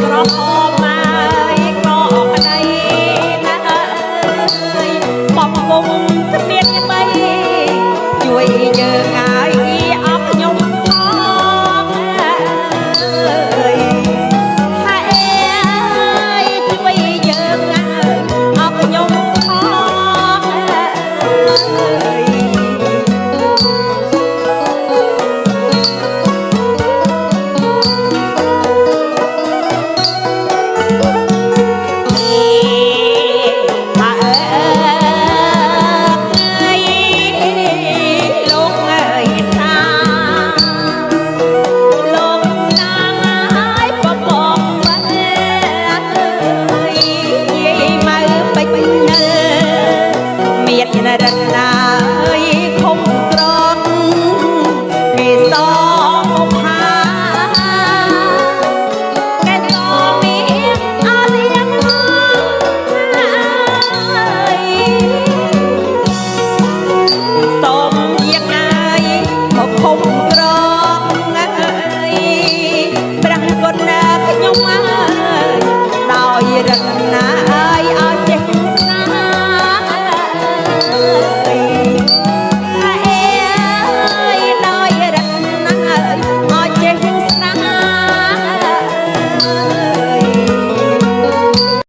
ក្រហមមកក៏ក្តីណាស់អើយបងពុំគ្មានបីជួយយើងឲ្យអស់ខ្ញុំផងអើយថាអើយជួយយើងឲ្យអស់ខ្ញុំផងអើយរត់ណាយខំក្រកគេសមកផាគេសមានអលៀងហើយសូមយ៉ាងណាយមកខំក្រកហើយព្រះគុណខ្ញុំអើយដោយរត់ណា